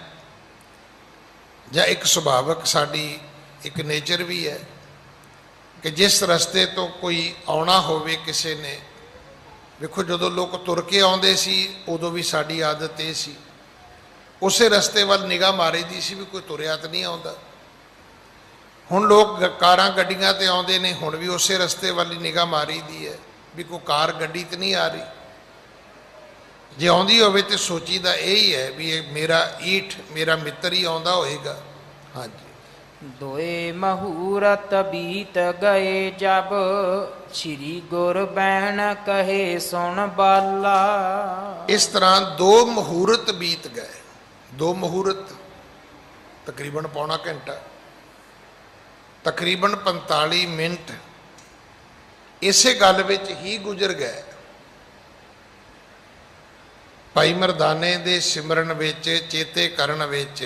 [SPEAKER 2] ਜਾਂ ਇੱਕ ਸੁਭਾਵਕ ਸਾਡੀ ਇੱਕ ਨੇਚਰ ਵੀ ਹੈ ਕਿ ਜਿਸ ਰਸਤੇ ਤੋਂ ਕੋਈ ਆਉਣਾ ਹੋਵੇ ਕਿਸੇ ਨੇ, ਵੇਖੋ ਜਦੋਂ ਲੋਕ ਤੁਰ ਕੇ ਆਉਂਦੇ ਸੀ ਉਦੋਂ ਵੀ ਸਾਡੀ ਆਦਤ ਇਹ ਸੀ, ਉਸੇ ਰਸਤੇ ਵੱਲ ਨਿਗਾਹ ਮਾਰੀ ਦੀ ਸੀ ਵੀ ਕੋਈ ਤੁਰਿਆ ਤਾਂ ਨਹੀਂ ਆਉਂਦਾ। ਹੁਣ ਲੋਕ ਕਾਰਾਂ ਗੱਡੀਆਂ ਤੇ ਆਉਂਦੇ ਨੇ, ਹੁਣ ਵੀ ਉਸੇ ਰਸਤੇ ਵੱਲ ਹੀ ਨਿਗਾਹ ਮਾਰੀ ਦੀ ਹੈ ਵੀ ਕੋਈ ਕਾਰ ਗੱਡੀ ਤੇ ਨਹੀਂ ਆ ਰਹੀ। ਜੇ ਆਉਂਦੀ ਹੋਵੇ ਤੇ ਸੋਚੀਦਾ ਇਹ ਹੀ ਹੈ ਵੀ ਇਹ ਮੇਰਾ ਈਠ, ਮੇਰਾ ਮਿੱਤਰ ਹੀ ਆਉਂਦਾ ਹੋਏਗਾ। ਹਾਂਜੀ।
[SPEAKER 1] ਦੋਏ ਮਹੂਰਤ ਬੀਤ ਗਏ ਜਬ, ਸ਼੍ਰੀ ਗੁਰ ਬਹਿਣ ਕਹੇ ਸੁਣ ਬਾਲਾ।
[SPEAKER 2] ਇਸ ਤਰ੍ਹਾਂ 2 ਮਹੂਰਤ ਬੀਤ ਗਏ। 2 ਮਹੂਰਤ ਤਕਰੀਬਨ ਪੌਣਾ ਘੰਟਾ, ਤਕਰੀਬਨ 45 ਮਿੰਟ ਇਸੇ ਗੱਲ ਵਿੱਚ ਹੀ ਗੁਜ਼ਰ ਗਏ। ਭਾਈ ਮਰਦਾਨੇ ਦੇ ਸਿਮਰਨ ਵਿੱਚ, ਚੇਤੇ ਕਰਨ ਵਿੱਚ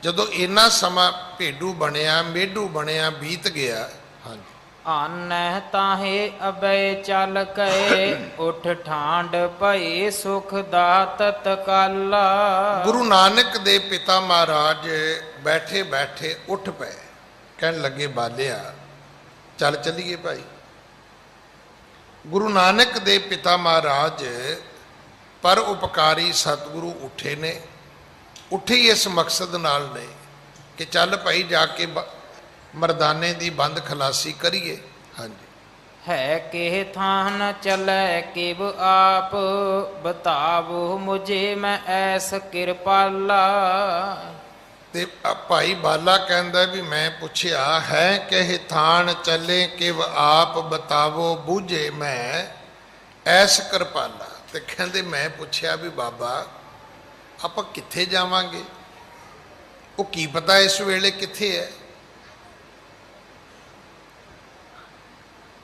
[SPEAKER 2] ਜਦੋਂ ਇੰਨਾ ਸਮਾਂ ਭੇਡੂ ਬਣਿਆ, ਮੇਢੂ ਬਣਿਆ, ਬੀਤ ਗਿਆ। ਹਾਂਜੀ।
[SPEAKER 1] ਆਨਹਿ ਤਾਹੇ ਅਬੈ ਚੱਲ ਕਏ, ਉਠ ਠਾਂਡ ਭਏ ਸੁਖ ਦਾਤ ਤਕਾਲਾ।
[SPEAKER 2] ਗੁਰੂ ਨਾਨਕ ਦੇ ਪਿਤਾ ਮਹਾਰਾਜ ਬੈਠੇ ਬੈਠੇ ਉੱਠ ਪਏ, ਕਹਿਣ ਲੱਗੇ ਬਾਲਿਆ ਚੱਲ ਚੱਲੀਏ ਭਾਈ। ਗੁਰੂ ਨਾਨਕ ਦੇ ਪਿਤਾ ਮਹਾਰਾਜ ਪਰ ਉਪਕਾਰੀ ਸਤਿਗੁਰੂ ਉੱਠੇ ਨੇ। ਉੱਠੇ ਇਸ ਮਕਸਦ ਨਾਲ ਨੇ ਕਿ ਚੱਲ ਭਾਈ ਜਾ ਕੇ ਮਰਦਾਨੇ ਦੀ ਬੰਦ ਖਲਾਸੀ ਕਰੀਏ। ਹਾਂਜੀ।
[SPEAKER 1] ਹੈ ਕਿਹ ਥਾਨ ਚਲੈ ਕਿਵ ਆਪ, ਬਤਾਵੋ ਮੁਝੇ ਮੈਂ ਐਸ ਕਿਰਪਾਲਾ।
[SPEAKER 2] ਤੇ ਭਾਈ ਬਾਲਾ ਕਹਿੰਦਾ ਵੀ ਮੈਂ ਪੁੱਛਿਆ ਹੈ ਕਿਹ ਥਾਨ ਚੱਲੇ ਕਿਵ ਆਪ, ਬਤਾਵੋ ਬੂਝੇ ਮੈਂ ਐਸ ਕਿਰਪਾਲਾ। ਤੇ ਕਹਿੰਦੇ ਮੈਂ ਪੁੱਛਿਆ ਵੀ ਬਾਬਾ ਆਪਾਂ ਕਿੱਥੇ ਜਾਵਾਂਗੇ? ਉਹ ਕੀ ਪਤਾ ਇਸ ਵੇਲੇ ਕਿੱਥੇ ਹੈ।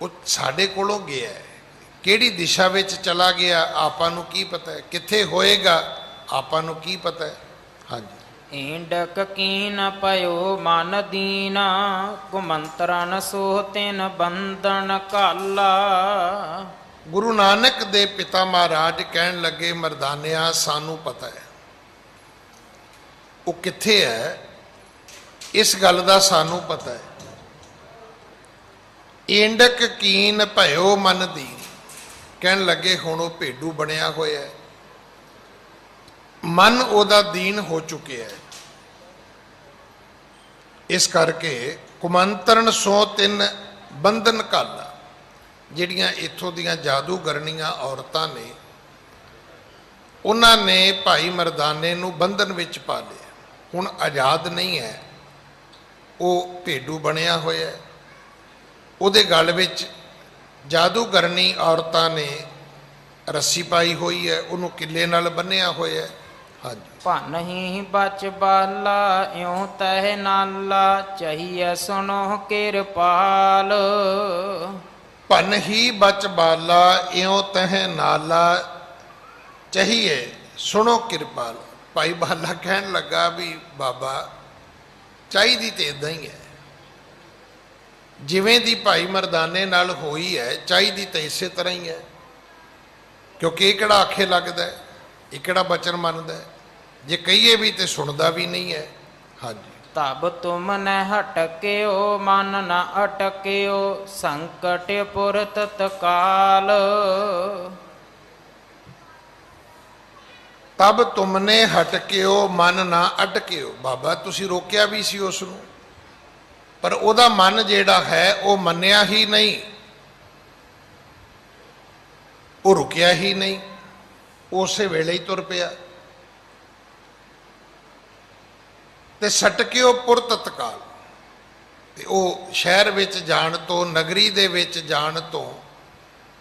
[SPEAKER 2] ਉਹ ਸਾਡੇ ਕੋਲੋਂ ਗਿਆ ਹੈ, ਕਿਹੜੀ ਦਿਸ਼ਾ ਵਿੱਚ ਚਲਾ ਗਿਆ ਆਪਾਂ ਨੂੰ ਕੀ ਪਤਾ ਹੈ, ਕਿੱਥੇ ਹੋਏਗਾ ਆਪਾਂ ਨੂੰ ਕੀ ਪਤਾ ਹੈ। ਹਾਂਜੀ।
[SPEAKER 1] ਏਂਡਕ ਕੀਨ ਪਇਓ ਮਨ ਦੀਨਾ, ਕੁਮੰਤਰਨ ਸੋ ਤਿਨ ਬੰਧਨ ਕਾਲਾ।
[SPEAKER 2] ਗੁਰੂ ਨਾਨਕ ਦੇ ਪਿਤਾ ਮਹਾਰਾਜ ਕਹਿਣ ਲੱਗੇ ਮਰਦਾਨਿਆਂ ਸਾਨੂੰ ਪਤਾ ਹੈ ਉਹ ਕਿੱਥੇ ਹੈ, ਇਸ ਗੱਲ ਦਾ ਸਾਨੂੰ ਪਤਾ ਹੈ। ਏਂਡਕ ਕੀਨ ਭਇਓ ਮਨ ਦੀਨ, ਕਹਿਣ ਲੱਗੇ ਹੁਣ ਉਹ ਭੇਡੂ ਬਣਿਆ ਹੋਇਆ ਹੈ, ਮਨ ਉਹਦਾ ਦੀਨ ਹੋ ਚੁੱਕਿਆ ਹੈ। ਇਸ ਕਰਕੇ ਕੁਮੰਤਰਨ ਸੋ ਤਿੰਨ ਬੰਧਨ ਕਾਲਾ, ਜਿਹੜੀਆਂ ਇੱਥੋਂ ਦੀਆਂ ਜਾਦੂਗਰਨੀਆਂ ਔਰਤਾਂ ਨੇ ਉਹਨਾਂ ਨੇ ਭਾਈ ਮਰਦਾਨੇ ਨੂੰ ਬੰਧਨ ਵਿੱਚ ਪਾ ਲਿਆ। ਹੁਣ ਆਜ਼ਾਦ ਨਹੀਂ ਹੈ, ਉਹ ਭੇਡੂ ਬਣਿਆ ਹੋਇਆ ਹੈ। ਉਹਦੇ ਗਲ ਵਿੱਚ ਜਾਦੂਗਰਨੀ ਔਰਤਾਂ ਨੇ ਰੱਸੀ ਪਾਈ ਹੋਈ ਹੈ, ਉਹਨੂੰ ਕਿੱਲੇ ਨਾਲ ਬੰਨਿਆ ਹੋਇਆ ਹੈ। ਹਾਂਜੀ।
[SPEAKER 1] ਭਨਹੀਂ ਬਚ ਬਾਲਾ ਇਉ ਤਹਿ ਨਾਲਾ, ਚਹੀਐ ਸੁਨੋ ਕਿਰਪਾਲ।
[SPEAKER 2] ਭਨ ਹੀ ਬਚ ਬਾਲਾ ਇਉ ਤਹਿ ਨਾਲਾ, ਚਹੀਏ ਸੁਣੋ ਕਿਰਪਾਲ। ਭਾਈ ਬਾਲਾ ਕਹਿਣ ਲੱਗਾ ਵੀ ਬਾਬਾ ਚਾਹੀਦੀ ਤੇ ਇਦਾਂ ਹੀ ਹੈ, ਜਿਵੇਂ ਦੀ ਭਾਈ ਮਰਦਾਨੇ ਨਾਲ ਹੋਈ ਹੈ ਚਾਹੀਦੀ ਤਾਂ ਇਸੇ ਤਰ੍ਹਾਂ ਹੀ ਹੈ। ਕਿਉਂਕਿ ਇਹ ਕਿਹੜਾ ਆਖੇ ਲੱਗਦਾ ਹੈ, ਇਹ ਕਿਹੜਾ ਬਚਨ ਮੰਨਦਾ ਹੈ, ਜੇ ਕਹੀਏ ਵੀ ਤੇ ਸੁਣਦਾ ਵੀ ਨਹੀਂ ਹੈ। ਹਾਂਜੀ।
[SPEAKER 1] ਤਬ ਤੁਮ ਨ ਹਟਕਿਓ ਮਨ ਨ ਅਟਕਿਓ, ਸੰਕਟ ਪੁਰ ਤਤਕਾਲ।
[SPEAKER 2] ਤਬ ਤੁਮਨੇ ਹਟਕਿਓ ਮਨ ਨਾ ਅਟਕਿਓ, ਬਾਬਾ ਤੁਸੀਂ ਰੋਕਿਆ ਵੀ ਸੀ ਉਸ ਨੂੰ, ਪਰ ਉਹਦਾ ਮਨ ਜਿਹੜਾ ਹੈ ਉਹ ਮੰਨਿਆ ਹੀ ਨਹੀਂ, ਉਹ ਰੁਕਿਆ ਹੀ ਨਹੀਂ, ਉਸੇ ਵੇਲੇ ਹੀ ਤੁਰ ਪਿਆ। ਤੇ ਸਟਕਿਓ ਪੁਰ ਤਤਕਾਲ, ਤੇ ਉਹ ਸ਼ਹਿਰ ਵਿੱਚ ਜਾਣ ਤੋਂ, ਨਗਰੀ ਦੇ ਵਿੱਚ ਜਾਣ ਤੋਂ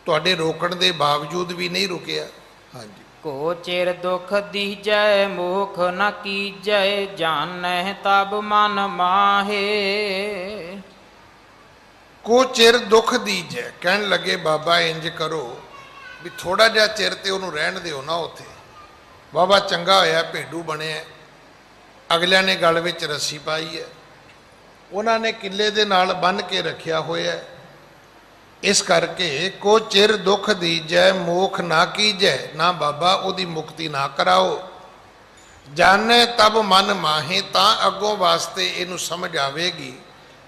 [SPEAKER 2] ਤੁਹਾਡੇ ਰੋਕਣ ਦੇ ਬਾਵਜੂਦ ਵੀ ਨਹੀਂ ਰੁਕਿਆ। ਹਾਂਜੀ।
[SPEAKER 1] ਕੋ ਚਿਰ ਦੁਖ ਦੀਜੈ ਮੋਖ ਨ ਕੀਜੈ, ਜਾਣੈ ਤਬ ਮਨ ਮਾਹੇ।
[SPEAKER 2] ਕੋ ਚਿਰ ਦੁੱਖ ਦੀਜੈ, ਕਹਿਣ ਲੱਗੇ ਬਾਬਾ ਇੰਜ ਕਰੋ ਵੀ ਥੋੜਾ ਜਿਹਾ ਚਿਰ ਤੇ ਉਹਨੂੰ ਰਹਿਣ ਦਿਓ ਨਾ ਉੱਥੇ। ਬਾਬਾ ਚੰਗਾ ਹੋਇਆ ਭੇਡੂ ਬਣਿਆ, ਅਗਲਿਆਂ ਨੇ ਗਲ ਵਿੱਚ ਰੱਸੀ ਪਾਈ ਹੈ, ਉਹਨਾਂ ਨੇ ਕਿੱਲੇ ਦੇ ਨਾਲ ਬੰਨ੍ਹ ਕੇ ਰੱਖਿਆ ਹੋਇਆ। ਇਸ ਕਰਕੇ ਕੋ ਚਿਰ ਦੁੱਖ ਦੀਜੈ ਮੋਖ ਨਾ ਕੀਜੈ, ਨਾ ਬਾਬਾ ਉਹਦੀ ਮੁਕਤੀ ਨਾ ਕਰਾਓ। ਜਾਣੈ ਤਬ ਮਨ ਮਾਹੇ, ਤਾਂ ਅੱਗੋਂ ਵਾਸਤੇ ਇਹਨੂੰ ਸਮਝ ਆਵੇਗੀ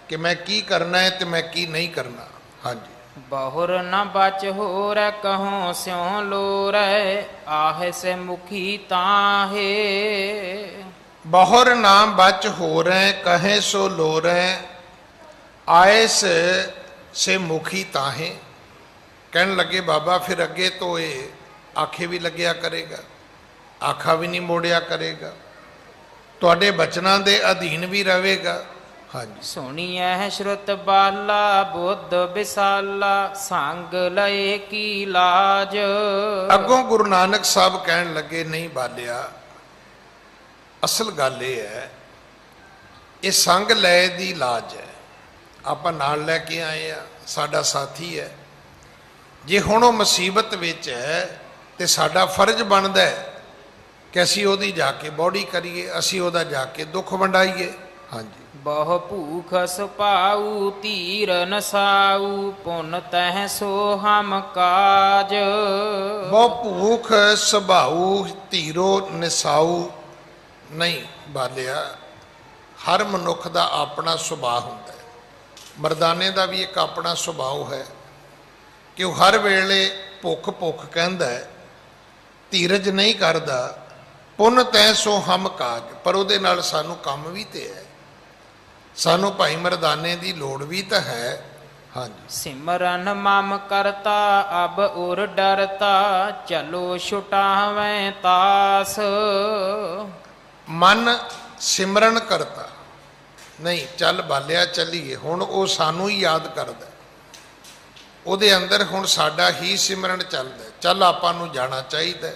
[SPEAKER 2] ਕਿ ਮੈਂ ਕੀ ਕਰਨਾ ਹੈ ਤੇ ਮੈਂ ਕੀ ਨਹੀਂ ਕਰਨਾ। ਹਾਂਜੀ।
[SPEAKER 1] ਬਹੁਰ ਨ ਬਚ ਹੋਰੈ ਕਹੋ ਸਿਉ ਲੋਰੈ, ਆਹੇ ਸੇ ਮੁਖੀ ਤਾਹੇ।
[SPEAKER 2] ਬਹੁਰ ਨਾਮ ਬਚ ਹੋ ਰੈ ਕਹੇ ਸੋ ਲੋਰੈ, ਆਇਸ ਸੇ ਮੁਖੀ ਤਾਹੇ। ਕਹਿਣ ਲੱਗੇ ਬਾਬਾ ਫਿਰ ਅੱਗੇ ਤੋਂ ਇਹ ਆਖੇ ਵੀ ਲੱਗਿਆ ਕਰੇਗਾ, ਆਖਾ ਵੀ ਨਹੀਂ ਮੋੜਿਆ ਕਰੇਗਾ, ਤੁਹਾਡੇ ਬਚਨਾਂ ਦੇ ਅਧੀਨ ਵੀ ਰਹੇਗਾ। ਹਾਂਜੀ।
[SPEAKER 1] ਸੁਣੀਐ ਸ਼ਰੁਤ ਬਾਲਾ ਬੁੱਧ ਵਿਸਾਲਾ, ਸੰਗ ਲਏ ਕੀ ਲਾਜ।
[SPEAKER 2] ਅੱਗੋਂ ਗੁਰੂ ਨਾਨਕ ਸਾਹਿਬ ਕਹਿਣ ਲੱਗੇ ਨਹੀਂ ਬਾਲਿਆ, ਅਸਲ ਗੱਲ ਇਹ ਹੈ ਇਹ ਸੰਗ ਲੈ ਦੀ ਲਾਜ ਹੈ। ਆਪਾਂ ਨਾਲ ਲੈ ਕੇ ਆਏ ਆ, ਸਾਡਾ ਸਾਥੀ ਹੈ। ਜੇ ਹੁਣ ਉਹ ਮੁਸੀਬਤ ਵਿੱਚ ਹੈ ਤੇ ਸਾਡਾ ਫਰਜ਼ ਬਣਦਾ ਹੈ ਕਿ ਅਸੀਂ ਉਹਦੀ ਜਾ ਕੇ ਬੌੜੀ ਕਰੀਏ, ਅਸੀਂ ਉਹਦਾ ਜਾ ਕੇ ਦੁੱਖ ਵੰਡਾਈਏ। ਹਾਂਜੀ।
[SPEAKER 1] ਬਹੁ ਭੂਖ ਸੁਪਾਊ ਧੀਰ ਨਸਾਊ, ਪੁਨ ਤਹਿ ਸੋ ਹਮ ਕਾਜ।
[SPEAKER 2] ਬਹੁ ਭੂਖ ਸੁਭਾਊ ਧੀਰੋ ਨਿਸਾਊ, ਨਹੀਂ ਬਾਲਿਆ ਹਰ ਮਨੁੱਖ ਦਾ ਆਪਣਾ ਸੁਭਾਅ ਹੁੰਦਾ ਹੈ। ਮਰਦਾਨੇ ਦਾ ਵੀ ਇੱਕ ਆਪਣਾ ਸੁਭਾਅ ਹੈ ਕਿ ਉਹ ਹਰ ਵੇਲੇ ਭੁੱਖ ਭੁੱਖ ਕਹਿੰਦਾ ਹੈ, ਧੀਰਜ ਨਹੀਂ ਕਰਦਾ। ਪੁੰਨ ਤੈ ਸੋ ਹਮ ਕਾਜ, ਪਰ ਉਹਦੇ ਨਾਲ ਸਾਨੂੰ ਕੰਮ ਵੀ ਤੇ ਹੈ, ਸਾਨੂੰ ਭਾਈ ਮਰਦਾਨੇ ਦੀ ਲੋੜ ਵੀ ਤਾਂ ਹੈ। ਹਾਂਜੀ।
[SPEAKER 1] ਸਿਮਰਨ ਮਮ ਕਰਤਾ ਅਬ ਉਰ ਡਰਤਾ, ਚਲੋ ਛੁਟਾਵੇਂ ਤਾਸ।
[SPEAKER 2] ਮਨ ਸਿਮਰਨ ਕਰਤਾ, ਨਹੀਂ ਚੱਲ ਬਾਲਿਆ ਚੱਲੀਏ, ਹੁਣ ਉਹ ਸਾਨੂੰ ਹੀ ਯਾਦ ਕਰਦਾ ਉਹਦੇ ਅੰਦਰ ਹੁਣ ਸਾਡਾ ਹੀ ਸਿਮਰਨ ਚੱਲਦਾ। ਚੱਲ ਆਪਾਂ ਨੂੰ ਜਾਣਾ ਚਾਹੀਦਾ,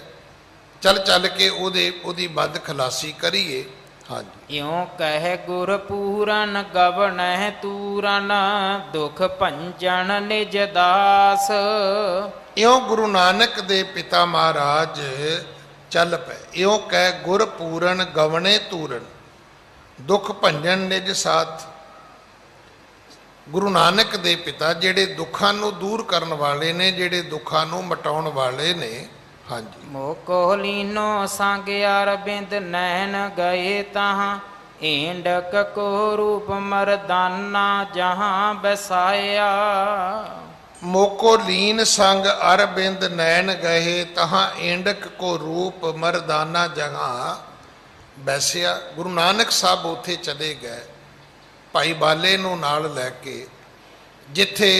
[SPEAKER 2] ਚੱਲ ਚੱਲ ਕੇ ਉਹਦੀ ਬਦ ਖਲਾਸੀ ਕਰੀਏ। ਹਾਂਜੀ।
[SPEAKER 1] ਇਉ ਕਹਿ ਗੁਰ ਪੂਰਨ ਗਵਨਹਿ ਤੂਰਨ ਦੁਖ ਭੰਜਨ ਨਿਜ ਦਾਸ।
[SPEAKER 2] ਇਉਂ ਗੁਰੂ ਨਾਨਕ ਦੇ ਪਿਤਾ ਮਹਾਰਾਜ ਚੱਲ ਪਏ। ਇਉਂ ਕਹਿ ਗੁਰ ਪੂਰਨ ਗਵਨੇ ਤੂਰਨ ਦੁਖ ਭੰਜਨ ਨਿਜ ਸਾਥ। ਗੁਰੂ ਨਾਨਕ ਦੇ ਪਿਤਾ ਜਿਹੜੇ ਦੁੱਖਾਂ ਨੂੰ ਦੂਰ ਕਰਨ ਵਾਲੇ ਨੇ, ਜਿਹੜੇ ਦੁੱਖਾਂ ਨੂੰ ਮਿਟਾਉਣ ਵਾਲੇ ਨੇ। ਹਾਂਜੀ।
[SPEAKER 1] ਮੋਕੋ ਲੀਨੋ ਸੰਗ ਅਰਬਿੰਦ ਨੈਣ ਗਏ ਤਹਾਂ ਏਂਡਕ ਕੋ ਰੂਪ ਮਰਦਾਨਾ ਜਹਾਂ ਬਸਾਇਆ।
[SPEAKER 2] ਮੋਕੋ ਲੀਨ ਸੰਗ ਅਰਬਿੰਦ ਨੈਣ ਗਏ ਤਹਾਂ ਏਂਡਕ ਕੋ ਰੂਪ ਮਰਦਾਨਾ ਜਹਾਂ ਬੈਸਿਆ। ਗੁਰੂ ਨਾਨਕ ਸਾਹਿਬ ਉੱਥੇ ਚਲੇ ਗਏ ਭਾਈ ਬਾਲੇ ਨੂੰ ਨਾਲ ਲੈ ਕੇ, ਜਿੱਥੇ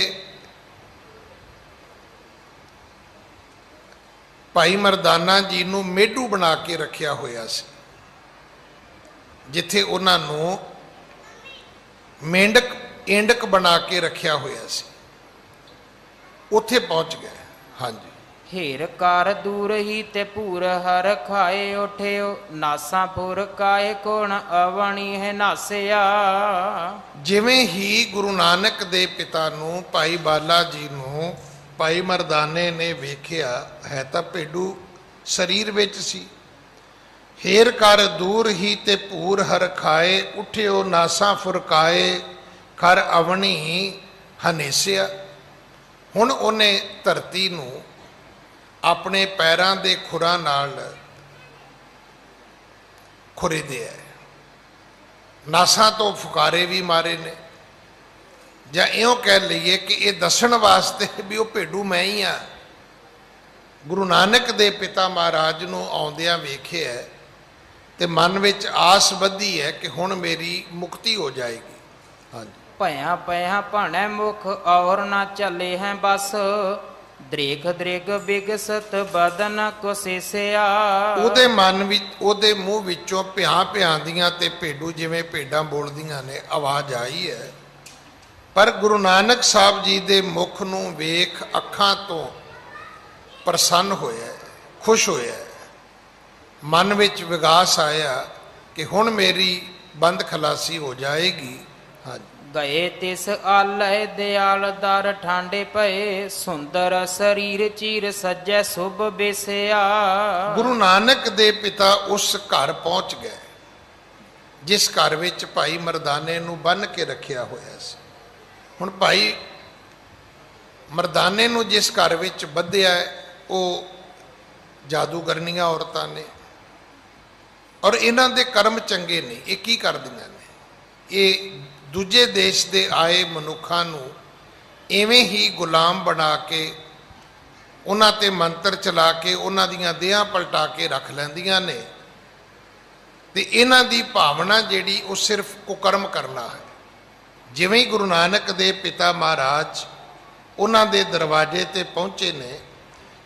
[SPEAKER 2] ਭਾਈ ਮਰਦਾਨਾ ਜੀ ਨੂੰ ਮੇਢੂ ਬਣਾ ਕੇ ਰੱਖਿਆ ਹੋਇਆ ਸੀ, ਜਿੱਥੇ ਉਹਨਾਂ ਨੂੰ ਏਂਡਕ ਬਣਾ ਕੇ ਰੱਖਿਆ ਹੋਇਆ ਸੀ, ਉੱਥੇ ਪਹੁੰਚ ਗਏ। ਹਾਂਜੀ।
[SPEAKER 1] ਹੀਰ ਕਰ ਦੂਰ ਹੀ ਤੇ ਭੂਰ ਹਰ ਖਾਏ ਉਠਿਓ ਨਾਸਾਂ ਪੁਰ ਕਾਏ ਕੋਣ ਅਵਣੀ ਹੈ ਨਾਸਿਆ।
[SPEAKER 2] ਜਿਵੇਂ ਹੀ ਗੁਰੂ ਨਾਨਕ ਦੇ ਪਿਤਾ ਨੂੰ ਭਾਈ ਬਾਲਾ ਜੀ ਨੂੰ ਭਾਈ ਮਰਦਾਨੇ ਨੇ ਵੇਖਿਆ, ਹੈ ਤਾਂ ਭੇਡੂ ਸਰੀਰ ਵਿੱਚ ਸੀ। ਹੀਰ ਕਰ ਦੂਰ ਹੀ ਤੇ ਭੂਰ ਹਰ ਖਾਏ ਉਠਿਓ ਨਾਸਾਂ ਫੁਰਕਾਏ ਖਰ ਅਵਣੀ ਹਨੇਸਿਆ। ਹੁਣ ਉਹਨੇ ਧਰਤੀ ਨੂੰ ਆਪਣੇ ਪੈਰਾਂ ਦੇ ਖੁਰਾਂ ਨਾਲ ਖੁਰੇਦਿਆ, ਨਾਸਾਂ ਤੋਂ ਫੁਕਾਰੇ ਵੀ ਮਾਰੇ ਨੇ। ਜਾਂ ਇਉਂ ਕਹਿ ਲਈਏ ਕਿ ਇਹ ਦੱਸਣ ਵਾਸਤੇ ਵੀ ਉਹ ਭੇਡੂ ਮੈਂ ਹੀ ਆ। ਗੁਰੂ ਨਾਨਕ ਦੇ ਪਿਤਾ ਮਹਾਰਾਜ ਨੂੰ ਆਉਂਦਿਆਂ ਵੇਖਿਆ ਤੇ ਮਨ ਵਿੱਚ ਆਸ ਵਧੀ ਹੈ ਕਿ ਹੁਣ ਮੇਰੀ ਮੁਕਤੀ ਹੋ ਜਾਏਗੀ। ਹਾਂਜੀ।
[SPEAKER 1] ਭਇਆ ਪਿਆ ਭਾਣੈ ਮੁਖ ਔਰ ਨਾ ਚੱਲੇ ਹੈ ਬਸ ਦ੍ਰਿਗ ਦ੍ਰਿਗ ਬਿਗਸਤ ਬਦਨ ਕੋ ਸੇਸਿਆ। ਉਹਦੇ
[SPEAKER 2] ਮਨ ਵਿੱਚ, ਉਹਦੇ ਮੂੰਹ ਵਿੱਚੋਂ ਭਿਆਂ ਦੀਆਂ ਤੇ ਭੇਡੂ ਜਿਵੇਂ ਭੇਡਾਂ ਬੋਲਦੀਆਂ ਨੇ ਆਵਾਜ਼ ਆਈ ਹੈ। ਪਰ ਗੁਰੂ ਨਾਨਕ ਸਾਹਿਬ ਜੀ ਦੇ ਮੁਖ ਨੂੰ ਵੇਖ ਅੱਖਾਂ ਤੋਂ ਪ੍ਰਸੰਨ ਹੋਇਆ, ਖੁਸ਼ ਹੋਇਆ, ਮਨ ਵਿੱਚ ਵਿਗਾਸ ਆਇਆ ਕਿ ਹੁਣ ਮੇਰੀ ਬੰਦ ਖਲਾਸੀ ਹੋ ਜਾਏਗੀ। ਹਾਂਜੀ।
[SPEAKER 1] ਗਏ ਤਿਸ ਆਲੈ ਦਿਆਲ ਦਰ ਠਾਂਡੇ ਪਏ ਸੁੰਦਰ ਸਰੀਰ ਚੀਰ ਸੱਜੈ ਸੁਭ ਬੇਸਿਆ।
[SPEAKER 2] ਗੁਰੂ ਨਾਨਕ ਦੇ ਪਿਤਾ ਉਸ ਘਰ ਪਹੁੰਚ ਗਏ ਜਿਸ ਘਰ ਵਿੱਚ ਭਾਈ ਮਰਦਾਨੇ ਨੂੰ ਬੰਨ੍ਹ ਕੇ ਰੱਖਿਆ ਹੋਇਆ ਸੀ। ਹੁਣ ਭਾਈ ਮਰਦਾਨੇ ਨੂੰ ਜਿਸ ਘਰ ਵਿੱਚ ਬੱਧਿਆ ਉਹ ਜਾਦੂਗਰਨੀਆਂ ਔਰਤਾਂ ਨੇ, ਔਰ ਇਹਨਾਂ ਦੇ ਕਰਮ ਚੰਗੇ ਨਹੀਂ। ਇਹ ਕੀ ਕਰਦੀਆਂ ਨੇ? ਇਹ ਦੂਜੇ ਦੇਸ਼ ਦੇ ਆਏ ਮਨੁੱਖਾਂ ਨੂੰ ਇਵੇਂ ਹੀ ਗੁਲਾਮ ਬਣਾ ਕੇ, ਉਹਨਾਂ ਤੇ ਮੰਤਰ ਚਲਾ ਕੇ, ਉਹਨਾਂ ਦੀਆਂ ਦੇਹਾਂ ਪਲਟਾ ਕੇ ਰੱਖ ਲੈਂਦੀਆਂ ਨੇ। ਤੇ ਇਹਨਾਂ ਦੀ ਭਾਵਨਾ ਜਿਹੜੀ ਉਹ ਸਿਰਫ ਕੁਕਰਮ ਕਰਨਾ ਹੈ। ਜਿਵੇਂ ਹੀ ਗੁਰੂ ਨਾਨਕ ਦੇ ਪਿਤਾ ਮਹਾਰਾਜ ਉਹਨਾਂ ਦੇ ਦਰਵਾਜ਼ੇ ਤੇ ਪਹੁੰਚੇ ਨੇ,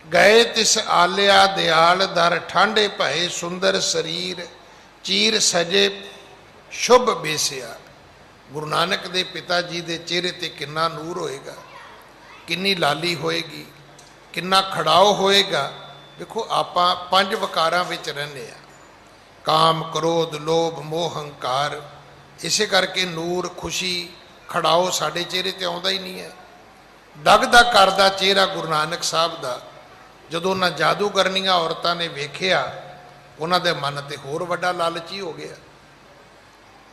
[SPEAKER 2] ਗਏ ਤਿਸ ਆਲਿਆ ਦਿਆਲ ਦਰ ਠਾਂਡੇ ਭਏ ਸੁੰਦਰ ਸਰੀਰ ਚੀਰ ਸਜੇ ਸ਼ੁਭ ਬੇਸਿਆ। ਗੁਰੂ ਨਾਨਕ ਦੇ ਪਿਤਾ ਜੀ ਦੇ ਚਿਹਰੇ ਤੇ ਕਿੰਨਾ ਨੂਰ ਹੋਏਗਾ, ਕਿੰਨੀ ਲਾਲੀ ਹੋਏਗੀ, ਕਿੰਨਾ ਖੜਾਓ ਹੋਏਗਾ। ਦੇਖੋ ਆਪਾਂ ਪੰਜ ਵਿਕਾਰਾਂ ਵਿੱਚ ਰਹਿੰਦੇ ਆ, ਕਾਮ ਕ੍ਰੋਧ ਲੋਭ ਮੋਹ ਹੰਕਾਰ। ਇਸੇ ਕਰਕੇ ਨੂਰ ਖੁਸ਼ੀ ਖੜਾਓ ਸਾਡੇ ਚਿਹਰੇ ਤੇ ਆਉਂਦਾ ਹੀ ਨਹੀਂ ਹੈ। ਦਗਦਾ ਕਰਦਾ ਚਿਹਰਾ ਗੁਰੂ ਨਾਨਕ ਸਾਹਿਬ ਦਾ ਜਦੋਂ ਉਹਨਾਂ ਜਾਦੂਗਰਨੀਆਂ ਔਰਤਾਂ ਨੇ ਵੇਖਿਆ, ਉਹਨਾਂ ਦੇ ਮਨ ਤੇ ਹੋਰ ਵੱਡਾ ਲਾਲਚੀ ਹੋ ਗਿਆ।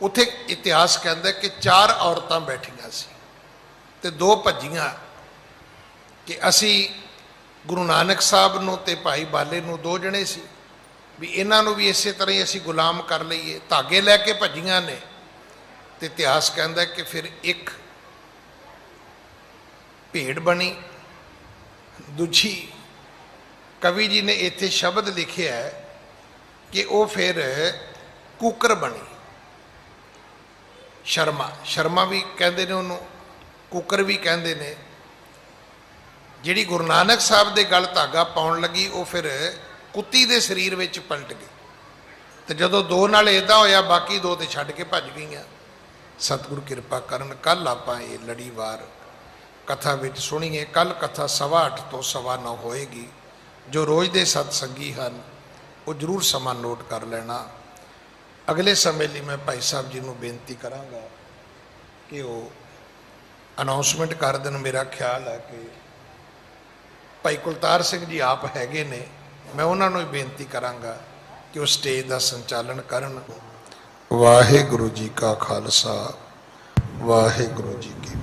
[SPEAKER 2] ਉੱਥੇ ਇਤਿਹਾਸ ਕਹਿੰਦਾ ਕਿ 4 ਔਰਤਾਂ ਬੈਠੀਆਂ ਸੀ ਤੇ 2 ਭੱਜੀਆਂ ਕਿ ਅਸੀਂ ਗੁਰੂ ਨਾਨਕ ਸਾਹਿਬ ਨੂੰ ਤੇ ਭਾਈ ਬਾਲੇ ਨੂੰ 2 ਜਣੇ ਸੀ ਵੀ ਇਹਨਾਂ ਨੂੰ ਵੀ ਇਸੇ ਤਰ੍ਹਾਂ ਹੀ ਅਸੀਂ ਗੁਲਾਮ ਕਰ ਲਈਏ। ਧਾਗੇ ਲੈ ਕੇ ਭੱਜੀਆਂ ਨੇ। ਤੇ ਇਤਿਹਾਸ ਕਹਿੰਦਾ ਕਿ ਫਿਰ ਇੱਕ ਭੇਡ ਬਣੀ, ਦੂਜੀ ਕਵੀ ਜੀ ਨੇ ਇੱਥੇ ਸ਼ਬਦ ਲਿਖਿਆ ਕਿ ਉਹ ਫਿਰ ਕੂਕਰ ਬਣੀ। ਸ਼ਰਮਾ ਵੀ ਕਹਿੰਦੇ ਨੇ ਉਹਨੂੰ, ਕੂਕਰ ਵੀ ਕਹਿੰਦੇ ਨੇ। ਜਿਹੜੀ ਗੁਰੂ ਨਾਨਕ ਸਾਹਿਬ ਦੇ ਗਲ ਧਾਗਾ ਪਾਉਣ ਲੱਗੀ ਉਹ ਫਿਰ ਕੁੱਤੀ ਦੇ ਸਰੀਰ ਵਿੱਚ ਪਲਟ ਗਈ। ਤੇ ਜਦੋਂ 2 ਨਾਲ ਇੱਦਾਂ ਹੋਇਆ, ਬਾਕੀ 2 ਤੇ ਛੱਡ ਕੇ ਭੱਜ ਗਈਆਂ। ਸਤਿਗੁਰੂ ਕਿਰਪਾ ਕਰਨ ਕੱਲ ਆਪਾਂ ਇਹ ਲੜੀਵਾਰ ਕਥਾ ਵਿੱਚ ਸੁਣੀਏ। ਕੱਲ ਕਥਾ 8:15 ਤੋਂ 9:15 ਹੋਏਗੀ। ਜੋ ਰੋਜ਼ ਦੇ ਸਤਸੰਗੀ ਹਨ ਉਹ ਜ਼ਰੂਰ ਸਮਾਂ ਨੋਟ ਕਰ ਲੈਣਾ। ਅਗਲੇ ਸਮੇਂ ਲਈ ਮੈਂ ਭਾਈ ਸਾਹਿਬ ਜੀ ਨੂੰ ਬੇਨਤੀ ਕਰਾਂਗਾ ਕਿ ਉਹ ਅਨਾਉਂਸਮੈਂਟ ਕਰ ਦੇਣ। ਮੇਰਾ ਖਿਆਲ ਹੈ ਕਿ ਭਾਈ ਕੁਲਤਾਰ ਸਿੰਘ ਜੀ ਆਪ ਹੈਗੇ ਨੇ, ਮੈਂ ਉਹਨਾਂ ਨੂੰ ਹੀ ਬੇਨਤੀ ਕਰਾਂਗਾ ਕਿ ਉਹ ਸਟੇਜ ਦਾ ਸੰਚਾਲਨ ਕਰਨ। ਵਾਹਿਗੁਰੂ ਜੀ ਕਾ ਖਾਲਸਾ, ਵਾਹਿਗੁਰੂ ਜੀ ਕੀ